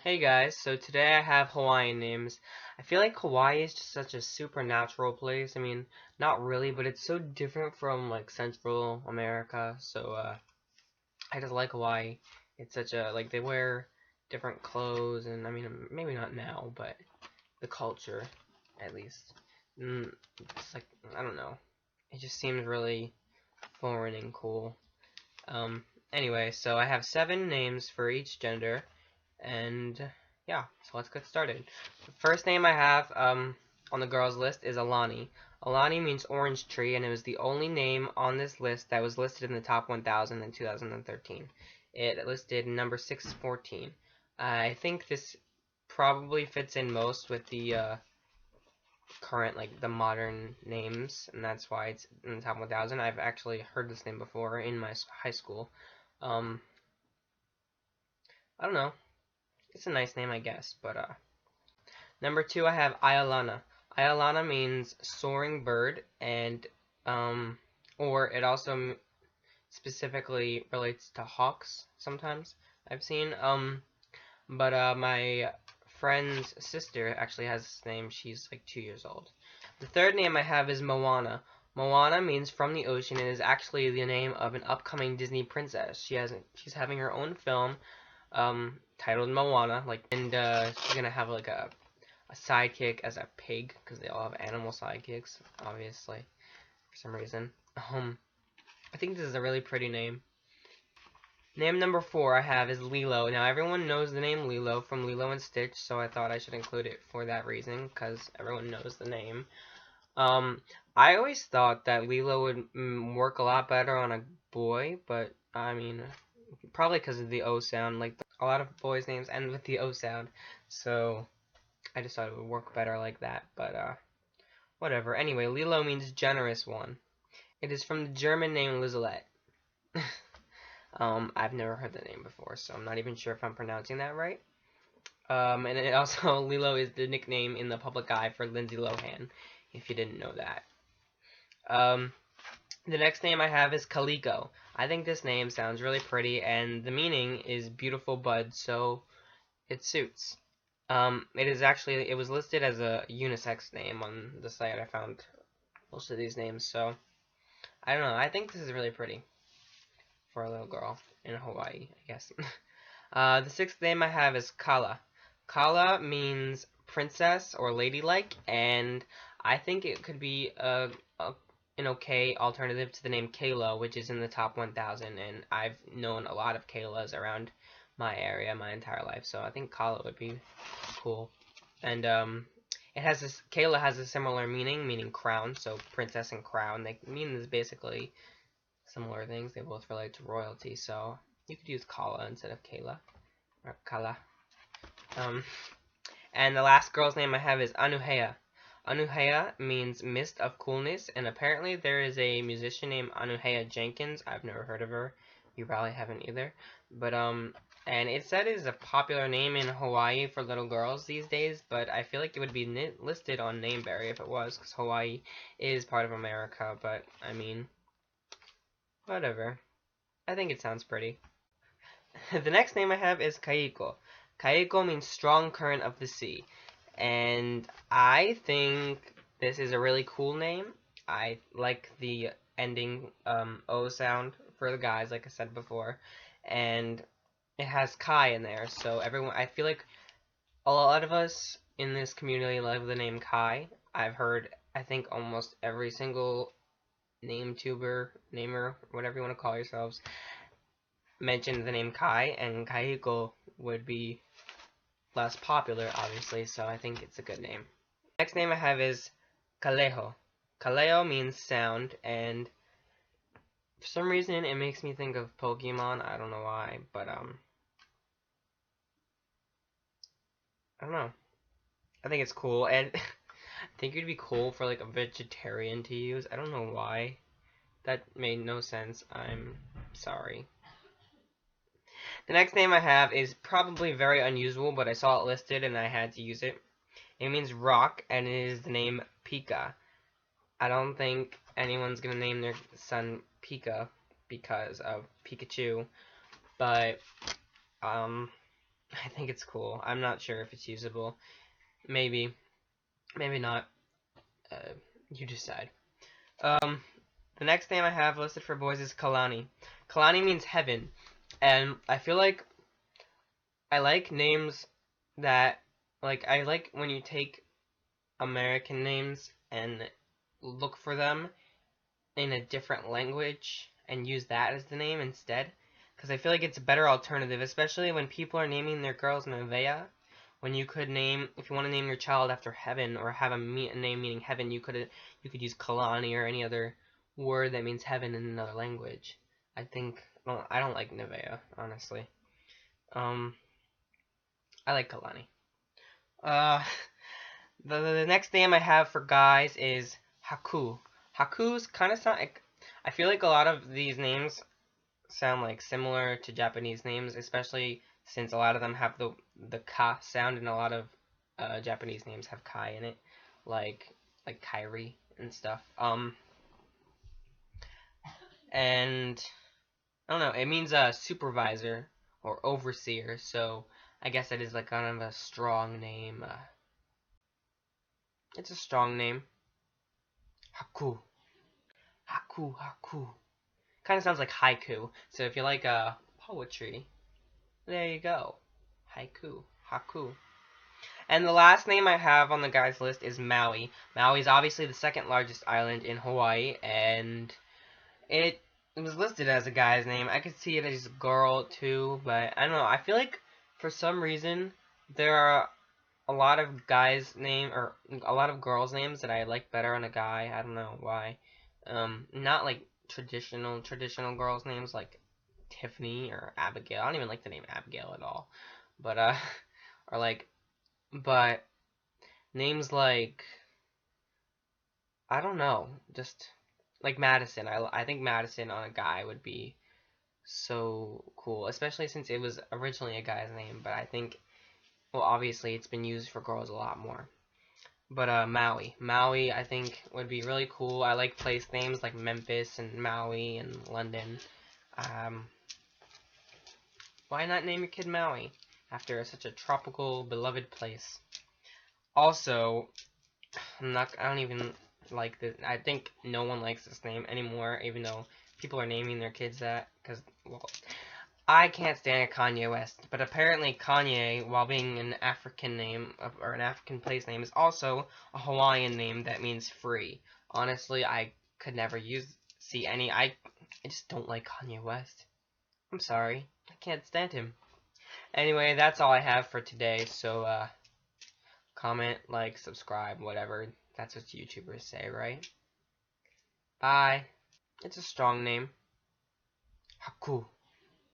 Hey guys, so today I have Hawaiian names. I feel like Hawaii is just such a supernatural place. I mean, not really, but it's so different from like Central America. So I just like Hawaii. It's such a like they wear different clothes, and I mean maybe not now, but the culture, at least. It's like I don't know. It just seems really foreign and cool. Um. Anyway, so I have 7 names for each gender. And yeah, so let's get started. The first name I have on the girls list is Elani. Elani means orange tree, and it was the only name on this list that was listed in the top 1,000 in 2013. It listed number 614. I think this probably fits in most with the current, like the modern names, and that's why it's in the top 1,000. I've actually heard this name before in my high school. Um, I don't know. It's a nice name, I guess, but number 2, I have Ayalana. Ayalana means soaring bird, and or it also specifically relates to hawks. Sometimes I've seen but my friend's sister actually has this name. She's like 2 years old. The third name I have is Moana. Moana means from the ocean and is actually the name of an upcoming Disney princess. She's having her own film titled Moana, and she's gonna have like a sidekick as a pig, because they all have animal sidekicks, obviously, for some reason. I think this is a really pretty name. Name number 4 I have is Lilo. Now, everyone knows the name Lilo from Lilo and Stitch, so I thought I should include it for that reason, because everyone knows the name. Um, I always thought that Lilo would work a lot better on a boy, but, I mean, probably because of the O sound. Like, a lot of boys' names end with the O sound, so I just thought it would work better like that, but whatever. Anyway, Lilo means generous one. It is from the German name Liselet. I've never heard the name before, so I'm not even sure if I'm pronouncing that right. And it also, Lilo is the nickname in the public eye for Lindsay Lohan, if you didn't know that. Um, the next name I have is Kaliko. I think this name sounds really pretty, and the meaning is beautiful bud, so it suits. It was listed as a unisex name on the site. I found most of these names, so I don't know. I think this is really pretty for a little girl in Hawaii, I guess. The sixth name I have is Kala. Kala means princess or ladylike, and I think it could be an okay alternative to the name Kayla, which is in the top 1,000, and I've known a lot of Kaylas around my area my entire life, so I think Kala would be cool. And Kayla has a similar meaning crown, so princess and crown. They mean this basically similar things. They both relate to royalty, so you could use Kala instead of Kayla or Kala. Um, and the last girl's name I have is Anuheya. Anuheya means mist of coolness, and apparently there is a musician named Anuheya Jenkins. I've never heard of her. You probably haven't either. But and it said it is a popular name in Hawaii for little girls these days, but I feel like it would be listed on Nameberry if it was, because Hawaii is part of America, but I mean, whatever. I think it sounds pretty. The next name I have is Kaliko. Kaliko means strong current of the sea. And I think this is a really cool name. I like the ending O sound for the guys, like I said before. And it has Kai in there, so I feel like a lot of us in this community love the name Kai. I've heard, I think, almost every single namer, whatever you want to call yourselves, mention the name Kai, and Kaiko would be less popular, obviously, so I think it's a good name. Next name I have is Kaleo. Kaleo means sound, and for some reason it makes me think of Pokemon. I don't know why, but I don't know. I think it's cool, and I think it'd be cool for like a vegetarian to use. I don't know why. That made no sense. I'm sorry. The next name I have is probably very unusual, but I saw it listed and I had to use it. It means rock, and it is the name Pika. I don't think anyone's gonna name their son Pika because of Pikachu, but I think it's cool. I'm not sure if it's usable. Maybe. Maybe not. You decide. Um, the next name I have listed for boys is Kalani. Kalani means heaven. And I feel like I like names that, like, I like when you take American names and look for them in a different language and use that as the name instead. Because I feel like it's a better alternative, especially when people are naming their girls Anuheya. When you could name, if you want to name your child after heaven or have a name meaning heaven, you could use Kalani or any other word that means heaven in another language. I think, well, I don't like Anuheya, honestly. Um, I like Kalani. Uh, the next name I have for guys is Haiku. Haiku's kind of sound like, I feel like a lot of these names sound like similar to Japanese names, especially since a lot of them have the ka sound, and a lot of Japanese names have kai in it, like Kairi and stuff. And I don't know, it means a supervisor or overseer, so I guess it is like kind of a strong name. It's a strong name. Haiku, Haiku. Kind of sounds like haiku. So if you like poetry, there you go. Haiku, Haiku. And the last name I have on the guys list is Maui. Maui is obviously the second largest island in Hawaii, and it was listed as a guy's name. I could see it as a girl too, but I don't know. I feel like for some reason there are a lot of guys' name or a lot of girls' names that I like better on a guy. I don't know why. Not like traditional girls' names like Tiffany or Abigail. I don't even like the name Abigail at all. But or like, but names like, I don't know, just like Madison. I think Madison on a guy would be so cool, especially since it was originally a guy's name. But I think, well, obviously it's been used for girls a lot more. But Maui, I think would be really cool. I like place names like Memphis and Maui and London. Um, why not name your kid Maui after such a tropical, beloved place? Also, I don't even like this. I think no one likes this name anymore, even though people are naming their kids that. Because, well, I can't stand Kanye West, but apparently Kanye, while being an African name or an African place name, is also a Hawaiian name that means free. Honestly, I could never see any. I just don't like Kanye West. I'm sorry, I can't stand him. Anyway, that's all I have for today. So comment, like, subscribe, whatever. That's what YouTubers say, right? Bye. It's a strong name. Haku.